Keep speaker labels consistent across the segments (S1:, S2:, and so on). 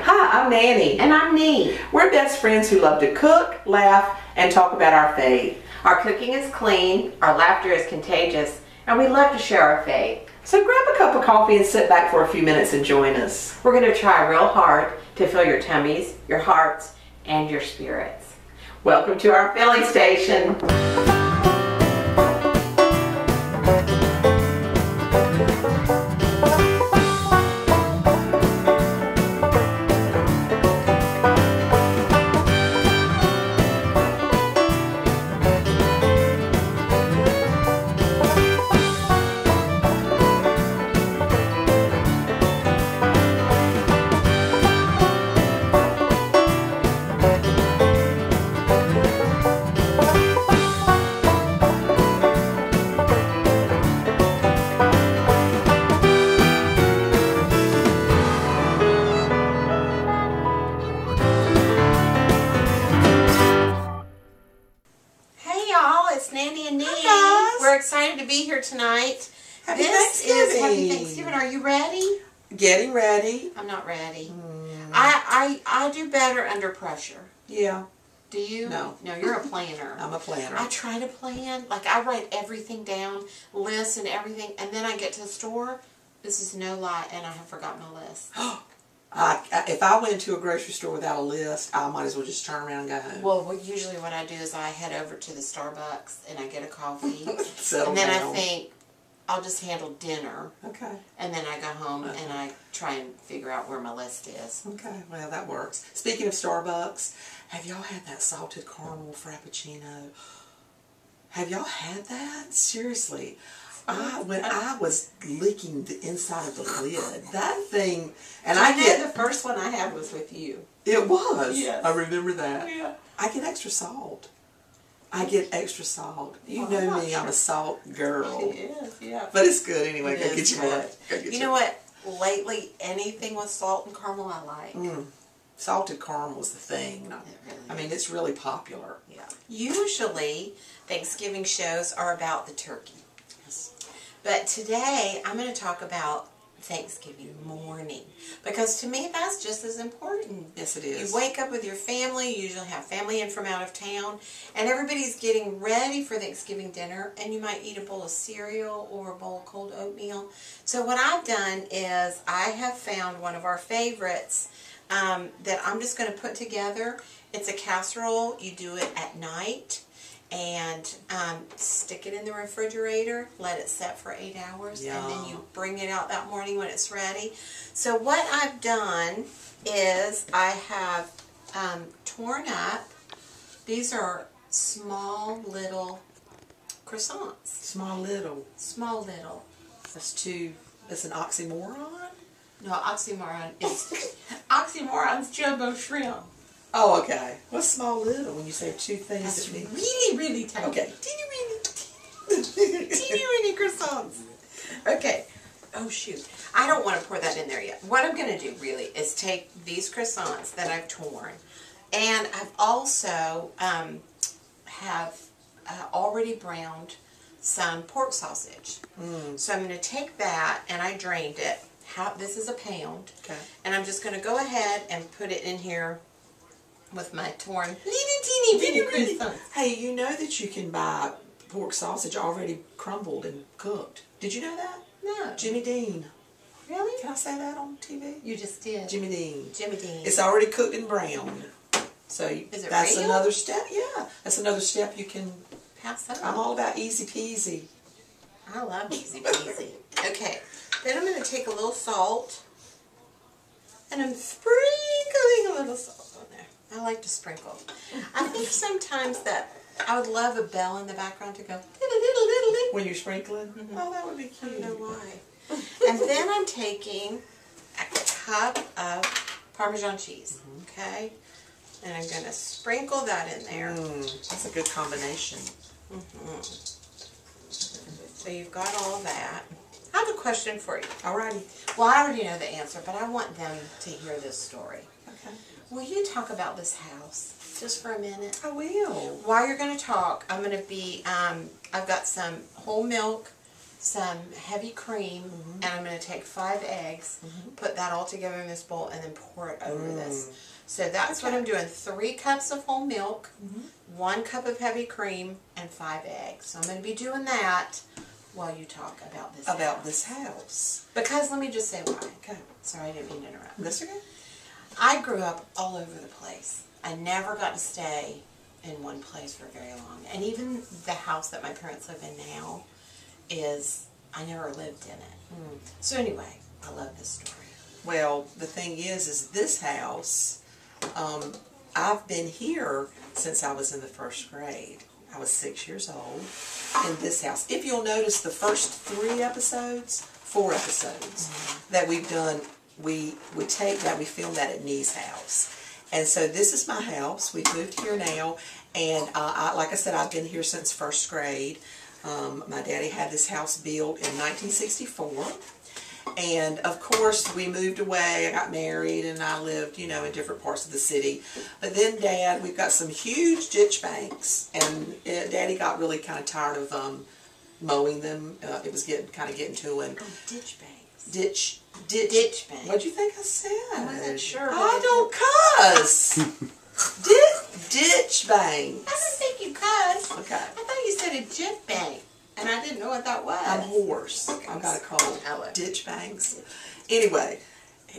S1: Hi, I'm Nanny.
S2: And I'm Nee.
S1: We're best friends who love to cook, laugh, and talk about our faith.
S2: Our cooking is clean, our laughter is contagious, and we love to share our faith.
S1: So grab a cup of coffee and sit back for a few minutes and join us.
S2: We're going to try real hard to fill your tummies, your hearts, and your spirits.
S1: Welcome to our filling station.
S2: Nanny and Nee.
S3: Hi, guys.
S2: We're excited to be here tonight.
S3: Happy Thanksgiving.
S2: Happy Thanksgiving. Are you ready?
S3: Getting ready.
S2: I'm not ready. I do better under pressure.
S3: Yeah.
S2: Do you?
S3: No.
S2: No, you're a planner.
S3: I'm a planner.
S2: I try to plan. Like, I write everything down, lists and everything, and then I get to the store. This is no lie, and I have forgotten my list.
S3: If I went to a grocery store without a list, I might as well just turn around and go home.
S2: Well, usually what I do is I head over to the Starbucks and I get a coffee.
S3: Settle
S2: and then
S3: down.
S2: I think, I'll just handle dinner.
S3: Okay.
S2: And then I go home and I try and figure out where my list is.
S3: Okay, well, that works. Speaking of Starbucks, have y'all had that salted caramel frappuccino? Have y'all had that? Seriously. When I was licking the inside of the lid, that thing, and I get
S2: the first one I had was with you.
S3: It was.
S2: Yes.
S3: I remember that.
S2: Yeah.
S3: I get extra salt. I get extra salt. You
S2: Oh,
S3: know
S2: I'm
S3: me,
S2: not
S3: I'm a salt girl.
S2: It is, yeah.
S3: But it's good anyway.
S2: It
S3: Go
S2: is
S3: get you more.
S2: good.
S3: Go get
S2: You know what? Lately, anything with salt and caramel I like.
S3: Salted caramel is the thing.
S2: Really
S3: I mean, it's really popular.
S2: Yeah. Usually, Thanksgiving shows are about the turkey.
S3: Yes.
S2: But today, I'm going to talk about Thanksgiving morning. Because to me, that's just as important.
S3: Yes, it is.
S2: You wake up with your family, you usually have family in from out of town, and everybody's getting ready for Thanksgiving dinner, and you might eat a bowl of cereal or a bowl of cold oatmeal. So what I've done is I have found one of our favorites that I'm just going to put together. It's a casserole. You do it at night. And stick it in the refrigerator, let it set for 8 hours, and then you bring it out that morning when it's ready. So what I've done is I have torn up, these are small little croissants.
S3: Small little.
S2: Small little.
S3: That's an oxymoron?
S2: No, oxymoron is, oxymoron's jumbo shrimp.
S3: Oh, okay. What's small little when you say two things?
S2: That's
S3: that mean?
S2: really, really tiny.
S3: Okay.
S2: Teeny weeny croissants. Okay. Oh shoot. I don't want to pour that in there yet. What I'm going to do really is take these croissants that I've torn, and I've also already browned some pork sausage. So I'm going to take that, and I drained it. This is a pound.
S3: Okay.
S2: And I'm just going to go ahead and put it in here with my torn teeny croissants.
S3: Hey, you know that you can buy pork sausage already crumbled and cooked. Did you know that?
S2: No.
S3: Jimmy Dean.
S2: Really?
S3: Can I say that on TV?
S2: You just did.
S3: Jimmy Dean.
S2: Jimmy Dean.
S3: It's already cooked and browned. So
S2: Is it
S3: that's
S2: real?
S3: another step. Yeah, that's another step you can.
S2: Pass that
S3: I'm
S2: on.
S3: all about easy peasy.
S2: I love easy peasy. Okay, then I'm going to take a little salt, and I'm sprinkling a little salt on there. I like to sprinkle. I think sometimes that I would love a bell in the background to go diddle-diddle-diddle-diddle.
S3: When you're sprinkling? Oh, that would be
S2: I
S3: cute.
S2: don't know why. And then I'm taking a cup of Parmesan cheese, okay? And I'm going to sprinkle that in there.
S3: That's a good combination.
S2: So you've got all that. I have a question for you.
S3: Alrighty.
S2: Well, I already know the answer, but I want them to hear this story.
S3: Okay.
S2: Will you talk about this house just for a minute?
S3: I will.
S2: While you're going to talk, I'm going to be, I've got some whole milk some heavy cream, and I'm going to take 5 eggs, put that all together in this bowl, and then pour it over this. So that's what I'm doing. 3 cups of whole milk, 1 cup of heavy cream, and 5 eggs. So I'm going to be doing that while you talk about this
S3: this house.
S2: Because let me just say why.
S3: Okay.
S2: Sorry, I didn't mean to interrupt.
S3: That's okay.
S2: I grew up all over the place. I never got to stay in one place for very long. And even the house that my parents live in now I never lived in it. So anyway, I love this story.
S3: Well, the thing is this house, I've been here since I was in the 1st grade. I was 6 years old in this house. If you'll notice the first 4 episodes that we've done, we filmed that at Nee's house. And so this is my house. We've moved here now, and like I said, I've been here since 1st grade. My daddy had this house built in 1964. And of course, we moved away. I got married, and I lived, in different parts of the city. But then, Dad, we've got some huge ditch banks, and Daddy got really kind of tired of mowing them. It was getting to him.
S2: Oh, ditch banks.
S3: Ditch
S2: banks.
S3: What'd you think I said?
S2: I wasn't sure.
S3: I don't cuss. Ditch banks.
S2: I didn't think you cussed.
S3: Okay.
S2: I thought you said a jet bank. And I didn't know what that was.
S3: I'm hoarse.
S2: Okay.
S3: I've got a cold. Ditch banks. Anyway,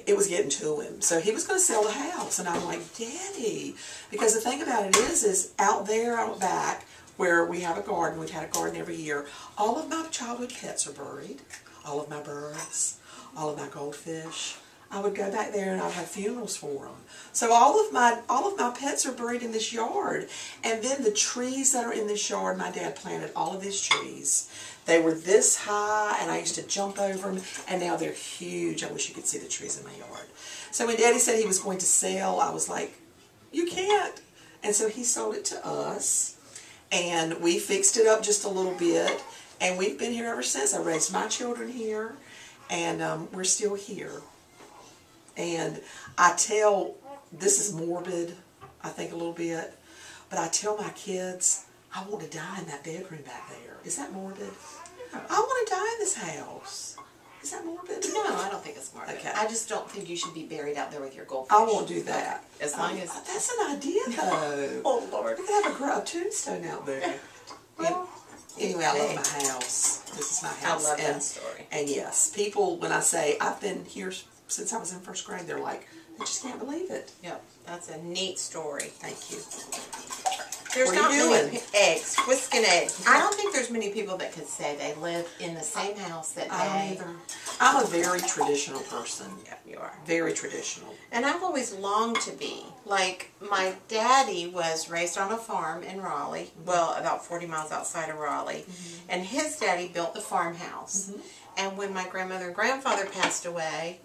S3: it was getting to him. So he was going to sell the house. And I'm like, Daddy. Because the thing about it is out there out back where we have a garden, we've had a garden every year, all of my childhood pets are buried. All of my birds, all of my goldfish. I would go back there and I'd have funerals for them. So all of my pets are buried in this yard. And then the trees that are in this yard, my dad planted all of these trees. They were this high, and I used to jump over them, and now they're huge. I wish you could see the trees in my yard. So when Daddy said he was going to sell, I was like, you can't. And so he sold it to us, and we fixed it up just a little bit, and we've been here ever since. I raised my children here, and we're still here. And this is morbid, I think a little bit, but I tell my kids, I want to die in that bedroom back there. Is that morbid? No. I want to die in this house. Is that morbid?
S2: No, I don't think it's morbid.
S3: Okay.
S2: I just don't think you should be buried out there with your goldfish.
S3: I won't do that.
S2: Okay. As long as...
S3: That's an idea, though.
S2: Oh, Lord.
S3: We could have a tombstone out there. Well, anyway, I love my house. This is my house.
S2: I love that story.
S3: And yes, people, when I say I've been here since I was in 1st grade, they're like, I just can't believe it.
S2: Yep, that's a neat story.
S3: Thank you.
S2: There's
S3: what are you
S2: not
S3: doing?
S2: many eggs, whisking eggs. I don't think there's many people that could say they live in the same house that
S3: I don't
S2: they...
S3: either. I'm a very traditional person.
S2: Yeah, you are.
S3: Very traditional.
S2: And I've always longed to be. Like, my daddy was raised on a farm in Raleigh, well, about 40 miles outside of Raleigh, and his daddy built the farmhouse. And when my grandmother and grandfather passed away,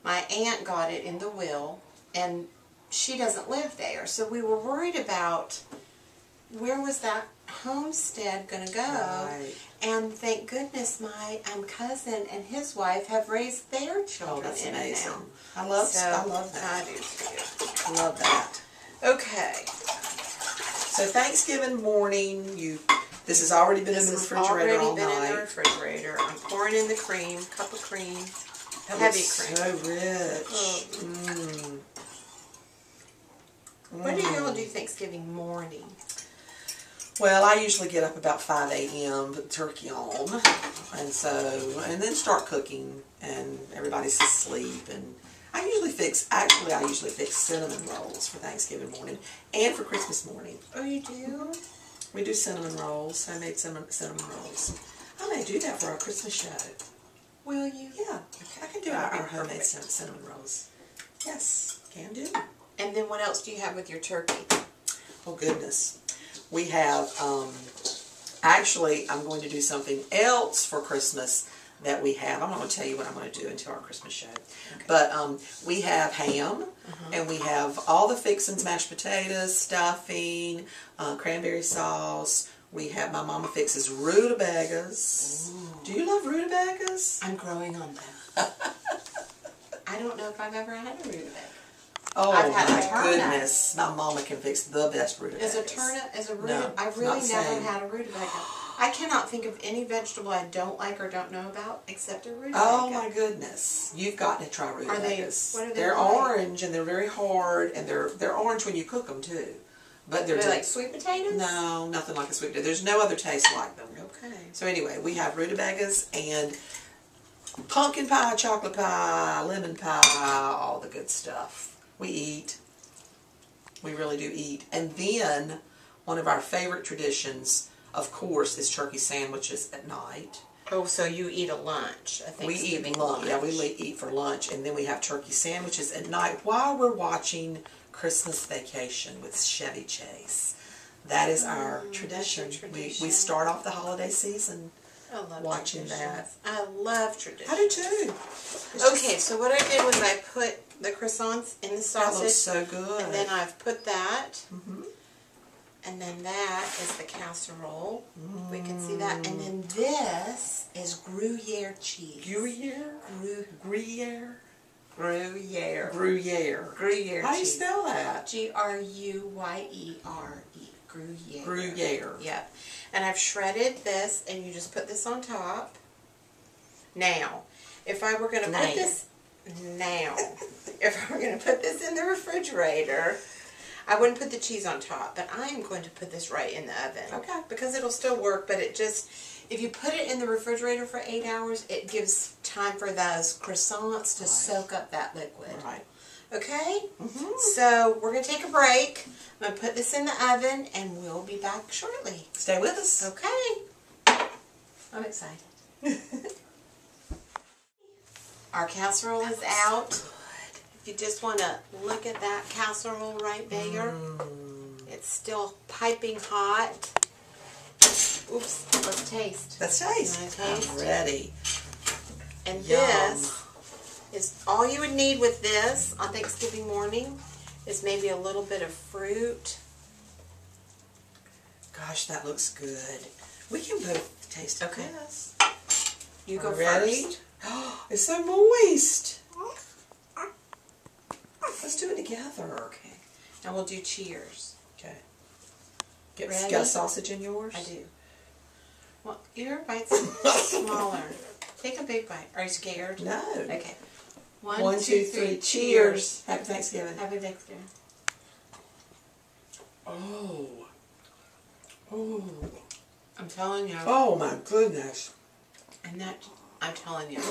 S2: my aunt got it in the will, and she doesn't live there. So we were worried about where was that homestead going to go.
S3: Right.
S2: And thank goodness my cousin and his wife have raised their children
S3: that's
S2: in
S3: amazing.
S2: it now.
S3: I love
S2: I
S3: that.
S2: do too.
S3: I love that.
S2: Okay.
S3: So Thanksgiving morning, this has already been in the refrigerator all
S2: already been
S3: night.
S2: in the refrigerator. I'm pouring in the cream, cup of cream,
S3: That
S2: heavy
S3: looks
S2: cream.
S3: so rich.
S2: Oh. What do y'all do Thanksgiving morning?
S3: Well, I usually get up about 5 a.m. with turkey on, and then start cooking, and everybody's asleep, and I usually fix cinnamon rolls for Thanksgiving morning and for Christmas morning.
S2: Oh, you do?
S3: We do cinnamon rolls, homemade cinnamon rolls. I may do that for our Christmas show.
S2: Will you?
S3: Yeah, I can do
S2: That would
S3: our
S2: be
S3: homemade
S2: perfect.
S3: cinnamon rolls. Yes, can do.
S2: And then what else do you have with your turkey?
S3: Oh, goodness. We have, actually, I'm going to do something else for Christmas that we have. I'm not going to tell you what I'm going to do until our Christmas show. Okay. But we have ham, and we have all the fixings, mashed potatoes, stuffing, cranberry sauce. We have, my mama fixes rutabagas. Ooh. Do you love rutabagas?
S2: I'm growing on them. I don't know if I've ever had a rutabaga.
S3: Oh,
S2: I've had
S3: my
S2: a turnip.
S3: goodness. My mama can fix the best rutabagas.
S2: Is a turnip,
S3: No,
S2: I really
S3: not the
S2: never
S3: same.
S2: had a rutabaga. I cannot think of any vegetable I don't like or don't know about except a rutabaga.
S3: Oh my goodness. You've got to try rutabagas.
S2: What are they
S3: They're
S2: like?
S3: orange and they're very hard and they're orange when you cook them too. But they're
S2: Are they like sweet potatoes?
S3: No, nothing like a sweet potato. There's no other taste like them.
S2: Okay.
S3: So anyway, we have rutabagas and pumpkin pie, chocolate pie, lemon pie, all the good stuff. We eat. We really do eat. And then one of our favorite traditions, of course, is turkey sandwiches at night.
S2: Oh, so you eat a lunch, a Thanksgiving
S3: We eat lunch. Yeah, we eat for lunch, and then we have turkey sandwiches at night while we're watching Christmas Vacation with Chevy Chase. That is our tradition. We start off the holiday season watching that.
S2: I love traditions.
S3: I do too.
S2: Okay, so what I did was I put the croissants in the sausage.
S3: That looks so good.
S2: And then I've put that. And then that is the casserole. We can see that. And then this is Gruyere cheese.
S3: Gruyere? Gruyere?
S2: Gruyere.
S3: Gruyere.
S2: Gruyere
S3: How do you
S2: cheese.
S3: spell that?
S2: G-R-U-Y-E-R-E. Gruyere.
S3: Gruyere.
S2: Yep. And I've shredded this, and you just put this on top. Now, if I were going to put this... Now, if I were going to put this in the refrigerator... I wouldn't put the cheese on top, but I am going to put this right in the oven.
S3: Okay.
S2: Because it'll still work, but it just, if you put it in the refrigerator for 8 hours, it gives time for those croissants to soak up that liquid.
S3: Right.
S2: Okay? So, we're going to take a break. I'm going to put this in the oven, and we'll be back shortly.
S3: Stay with us.
S2: Okay. I'm excited. Our casserole is out. If you just want to look at that casserole right there, it's still piping hot. Oops, let's taste.
S3: Let's taste.
S2: You wanna taste?
S3: I'm ready.
S2: And
S3: Yum.
S2: this is all you would need with this on Thanksgiving morning is maybe a little bit of fruit.
S3: Gosh, that looks good. We can both taste of
S2: Okay.
S3: this.
S2: You go
S3: ready?
S2: first.
S3: It's so moist. Let's do it together.
S2: Okay. And we'll do cheers.
S3: Okay. Got
S2: Ready?
S3: sausage in yours?
S2: I do. Well, your bite's smaller. Take a big bite. Are you scared?
S3: No.
S2: Okay.
S3: 1, 2, 3. Cheers. Happy Thanksgiving.
S2: Happy Thanksgiving.
S3: Oh. Oh.
S2: I'm telling you.
S3: Oh my goodness.
S2: And that, I'm telling you.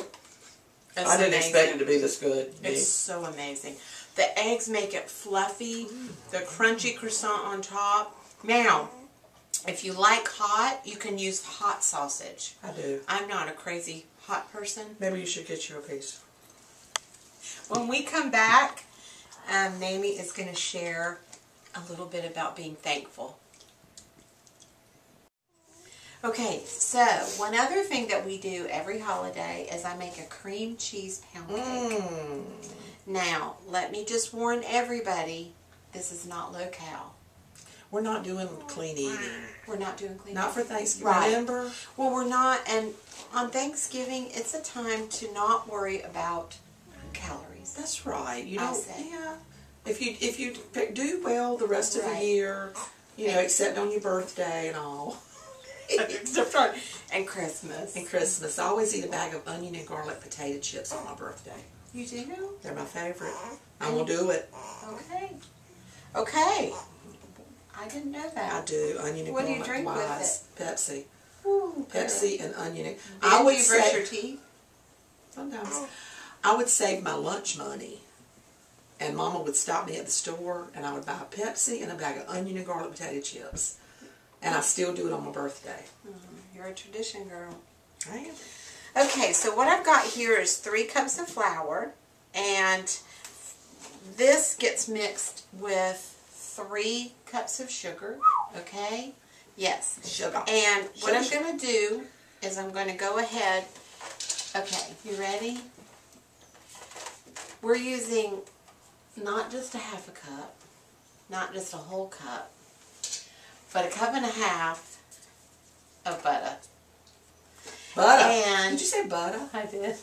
S3: I didn't expect it to be this good.
S2: It's so amazing. The eggs make it fluffy. The crunchy croissant on top. Now, if you like hot, you can use hot sausage.
S3: I do.
S2: I'm not a crazy hot person.
S3: Maybe you should get you a piece.
S2: When we come back, Nanny is going to share a little bit about being thankful. Okay, so one other thing that we do every holiday is I make a cream cheese pound cake. Now, let me just warn everybody, this is not low-cal.
S3: We're not doing clean eating.
S2: We're not doing clean
S3: Not
S2: eating.
S3: for Thanksgiving.
S2: Right.
S3: Remember?
S2: Well, we're not, and on Thanksgiving, it's a time to not worry about calories.
S3: That's right. You
S2: I
S3: don't.
S2: say.
S3: Yeah. If you do well the rest of the
S2: Right.
S3: year, you know, except on your birthday and all.
S2: And Christmas.
S3: And Christmas. I always eat a bag of onion and garlic potato chips on my birthday.
S2: You do?
S3: They're my favorite. I'm going to do it.
S2: Okay. Okay. I didn't know that.
S3: I do. Onion and
S2: What do
S3: garlic
S2: you drink with
S3: wise. Pepsi.
S2: Ooh,
S3: Pepsi and onion.
S2: I
S3: I would
S2: you brush
S3: say
S2: your teeth?
S3: sometimes I would save my lunch money, and Mama would stop me at the store, and I would buy a Pepsi and a bag of onion and garlic potato chips, and I still do it on my birthday.
S2: You're a tradition girl.
S3: I am.
S2: Okay, so what I've got here is 3 cups of flour, and this gets mixed with 3 cups of sugar, okay? Yes.
S3: Sugar.
S2: And what I'm
S3: Sugar.
S2: going to do is I'm going to go ahead. Okay, you ready? We're using not just a half a cup, not just a whole cup, but a cup and a half of butter.
S3: Butter.
S2: And
S3: Did you say butter?
S2: I did.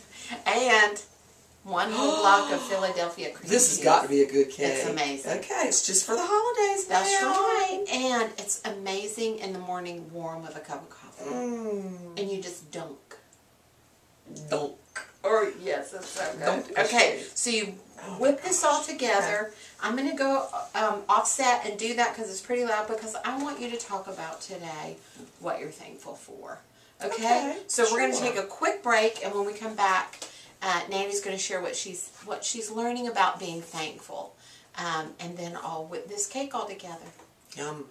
S2: And 1 whole block of Philadelphia cream cheese.
S3: This has got to be a good cake.
S2: It's amazing.
S3: Okay, it's just for the holidays now.
S2: That's right. And it's amazing in the morning warm with a cup of coffee. And you just dunk.
S3: Dunk.
S2: Or, yes, that's so good.
S3: Dunk.
S2: Okay, so you whip this all together. I'm going to go offset and do that because it's pretty loud, because I want you to talk about today what you're thankful for. Okay? So we're going to take a quick break, and when we come back, Nanny's going to share what she's learning about being thankful. And then I'll whip this cake all together.
S3: Yum.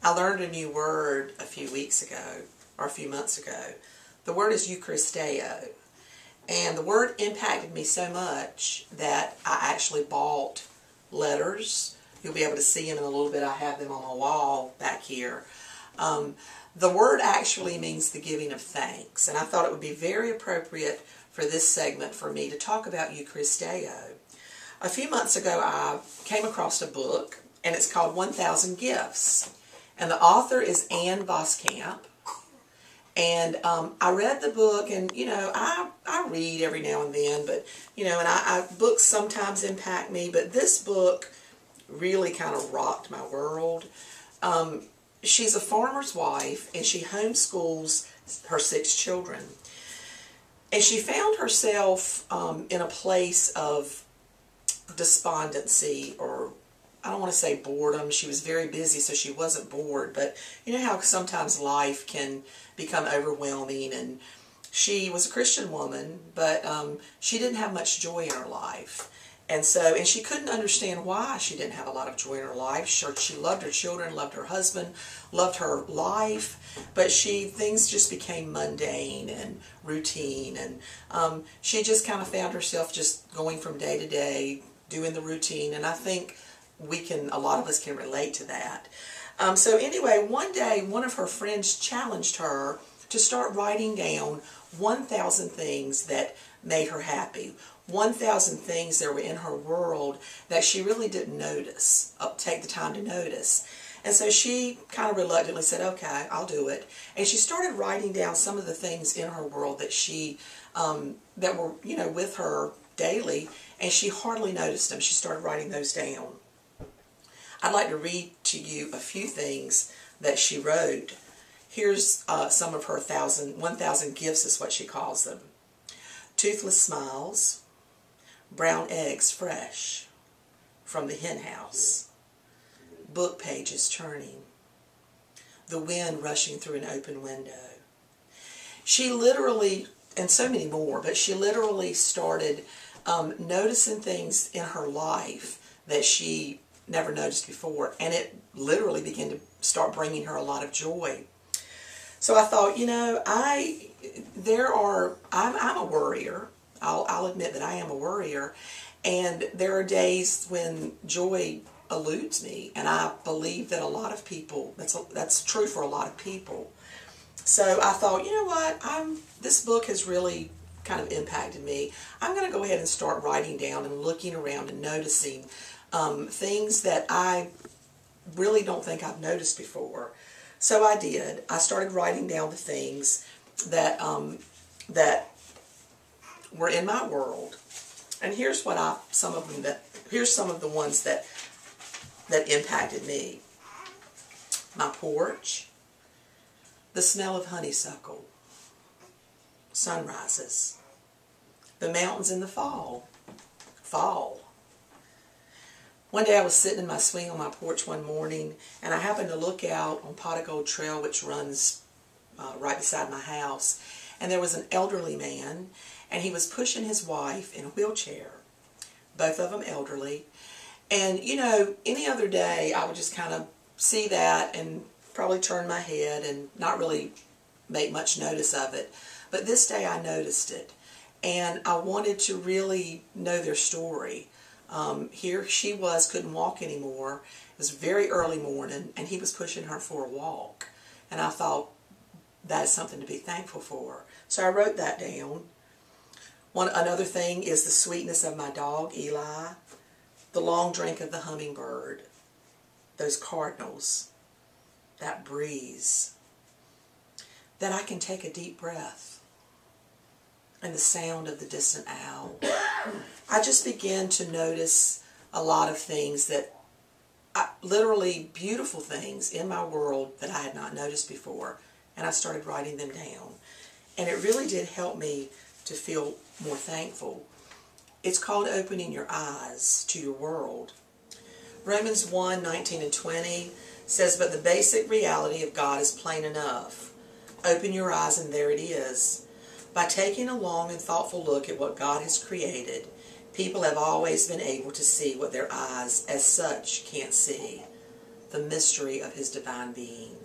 S3: I learned a new word a few weeks ago, or a few months ago. The word is Eucharisteo. And the word impacted me so much that I actually bought letters. You'll be able to see them in a little bit. I have them on my wall back here. The word actually means the giving of thanks. And I thought it would be very appropriate for this segment for me to talk about Eucharisteo. A few months ago, I came across a book, and it's called 1,000 Gifts. And the author is Anne Voskamp. And I read the book, and, you know, I read every now and then, but, you know, and books sometimes impact me, but this book really kind of rocked my world. She's a farmer's wife, and she homeschools her 6 children. And she found herself in a place of despondency, or I don't want to say boredom. She was very busy, so she wasn't bored. But you know how sometimes life can become overwhelming. And she was a Christian woman, but she didn't have much joy in her life. And she couldn't understand why she didn't have a lot of joy in her life. She loved her children, loved her husband, loved her life, but things just became mundane and routine. And she just kind of found herself just going from day to day, doing the routine. And I think a lot of us can relate to that. So anyway, one day, one of her friends challenged her to start writing down 1,000 things that made her happy. 1,000 things that were in her world that she really didn't take the time to notice. And so she kind of reluctantly said, okay, I'll do it. And she started writing down some of the things in her world that were, you know, with her daily, and she hardly noticed them. She started writing those down. I'd like to read to you a few things that she wrote. Here's some of her 1,000 gifts is what she calls them. Toothless smiles, brown eggs fresh from the hen house, book pages turning, the wind rushing through an open window. She literally, and so many more, but she literally started noticing things in her life that she never noticed before, and it literally began to start bringing her a lot of joy. So I thought, you know, I'm a worrier. I'll admit that I am a worrier, and there are days when joy eludes me, and I believe that a lot of people, that's true for a lot of people. So I thought, you know what, this book has really kind of impacted me. I'm going to go ahead and start writing down and looking around and noticing things that I really don't think I've noticed before. So I did. I started writing down the things that were in my world, and here's some of the ones that impacted me. My porch, the smell of honeysuckle, sunrises, the mountains in the fall. One day I was sitting in my swing on my porch one morning, and I happened to look out on Pot of Gold Trail, which runs right beside my house, and there was an elderly man, and he was pushing his wife in a wheelchair, both of them elderly. And, you know, any other day I would just kind of see that and probably turn my head and not really make much notice of it. But this day I noticed it, and I wanted to really know their story. Here she was, couldn't walk anymore. It was very early morning, and he was pushing her for a walk. And I thought, that is something to be thankful for. So I wrote that down. Another thing is the sweetness of my dog, Eli, the long drink of the hummingbird, those cardinals, that breeze, that I can take a deep breath, and the sound of the distant owl. I just began to notice a lot of things literally beautiful things in my world that I had not noticed before, and I started writing them down. And it really did help me to feel more thankful. It's called opening your eyes to your world. Romans 1:19 and 20 says, "But the basic reality of God is plain enough. Open your eyes and there it is. By taking a long and thoughtful look at what God has created, people have always been able to see what their eyes as such can't see, the mystery of His divine being."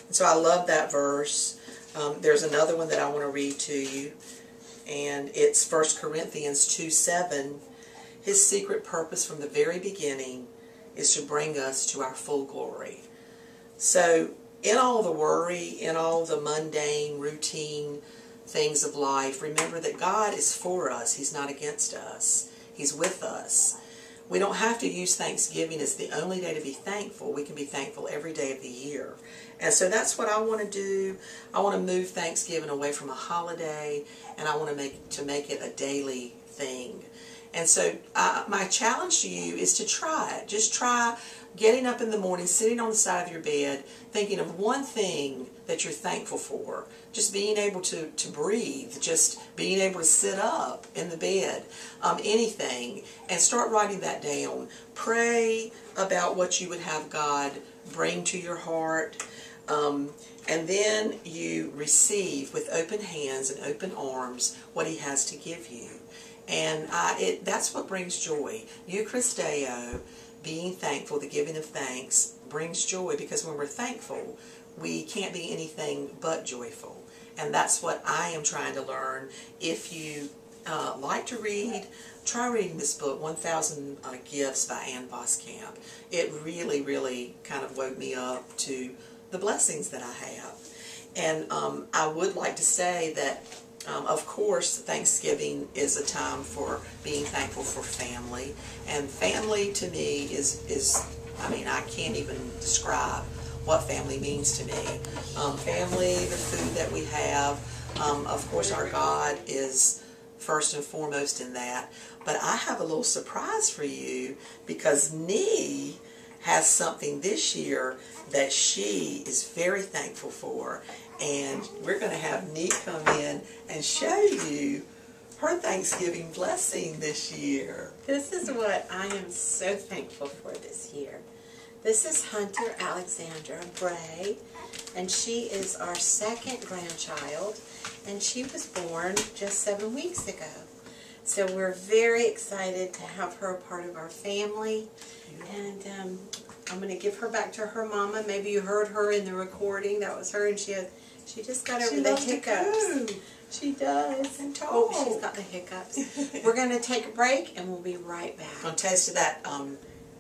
S3: And so I love that verse. There's another one that I want to read to you, and it's 1 Corinthians 2:7. "His secret purpose from the very beginning is to bring us to our full glory." So in all the worry, in all the mundane, routine things of life, remember that God is for us. He's not against us. He's with us. We don't have to use Thanksgiving as the only day to be thankful. We can be thankful every day of the year. And so that's what I want to do. I want to move Thanksgiving away from a holiday, and I want to make it a daily thing. And so my challenge to you is to try it. Just try getting up in the morning, sitting on the side of your bed, thinking of one thing that you're thankful for. Just being able to breathe, just being able to sit up in the bed, anything, and start writing that down. Pray about what you would have God bring to your heart, and then you receive with open hands and open arms what He has to give you. And that's what brings joy. Eucharisteo, being thankful, the giving of thanks, brings joy, because when we're thankful, we can't be anything but joyful. And that's what I am trying to learn. If you like to read, try reading this book, 1,000 Gifts by Ann Voskamp. It really, really kind of woke me up to the blessings that I have. And I would like to say that of course, Thanksgiving is a time for being thankful for family. And family to me is I mean, I can't even describe what family means to me. Family, the food that we have, of course our God is first and foremost in that. But I have a little surprise for you, because Nee has something this year that she is very thankful for. And we're going to have Nee come in and show you her Thanksgiving blessing this year.
S2: This is what I am so thankful for this year. This is Hunter Alexandra Bray, and she is our second grandchild, and she was born just 7 weeks ago. So we're very excited to have her a part of our family, and I'm going to give her back to her mama. Maybe you heard her in the recording. That was her, and she just got over the hiccups.
S3: She does. And talk.
S2: Oh, she's got the hiccups. We're going to take a break, and we'll be right back.
S3: Gonna taste of that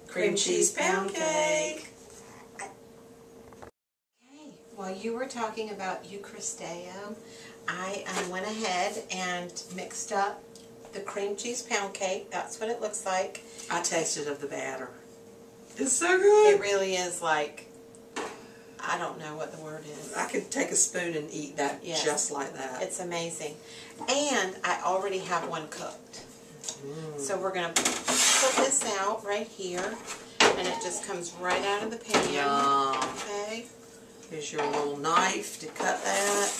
S3: cream cheese pound cake.
S2: Okay, while you were talking about Eucharisteo, I went ahead and mixed up the cream cheese pound cake. That's what it looks like.
S3: I tasted of the batter. It's so good.
S2: It really is like, I don't know what the word is.
S3: I could take a spoon and eat that just like that.
S2: It's amazing. And I already have one cooked. So we're going to put this out right here, and it just comes right out of the pan.
S3: Yum.
S2: Okay.
S3: Here's your little knife to cut that.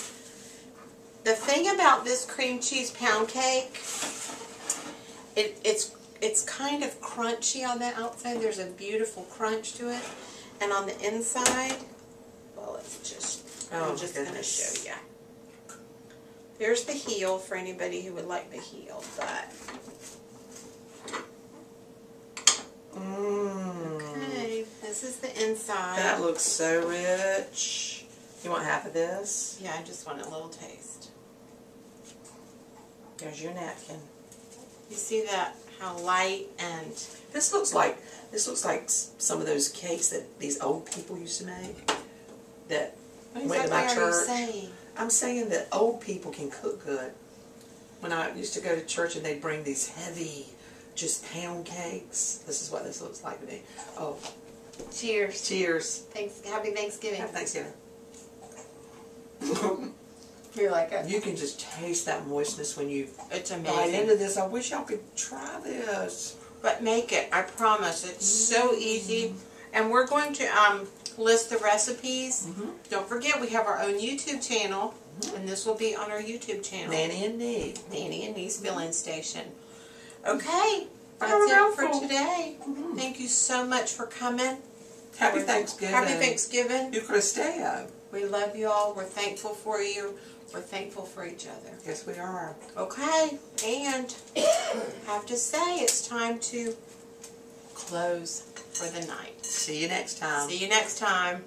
S2: The thing about this cream cheese pound cake, it's kind of crunchy on the outside. There's a beautiful crunch to it. And on the inside, well, it's just, I'm just going to show you. There's the heel for anybody who would like the heel, but... Okay, this is the inside.
S3: That looks so rich. You want half of this?
S2: Yeah, I just want a little taste.
S3: There's your napkin.
S2: You see that? How light and...
S3: This looks like some of those cakes that these old people used to make. That went to my church.
S2: Saying?
S3: I'm saying that old people can cook good. When I used to go to church and they'd bring these heavy, just pound cakes. This is what this looks like to me. Oh.
S2: Cheers.
S3: Cheers.
S2: Happy Thanksgiving.
S3: Happy Thanksgiving.
S2: You like it?
S3: You can just taste that moistness when you
S2: It's
S3: bite
S2: amazing.
S3: into this. I wish y'all could try this.
S2: But make it. I promise. It's so easy. And we're going to list the recipes. Don't forget, we have our own YouTube channel. And this will be on our YouTube channel.
S3: Nanny and Nee.
S2: Nanny and Nee's filling station. Okay. That's
S3: Have a
S2: it for
S3: mouthful.
S2: today. Thank you so much for coming.
S3: Happy Thanksgiving.
S2: Happy Thanksgiving.
S3: Eucharisteo.
S2: We love you all. We're thankful for you. We're thankful for each other.
S3: Yes, we are.
S2: Okay, and I have to say it's time to close for the night.
S3: See you next time.
S2: See you next time.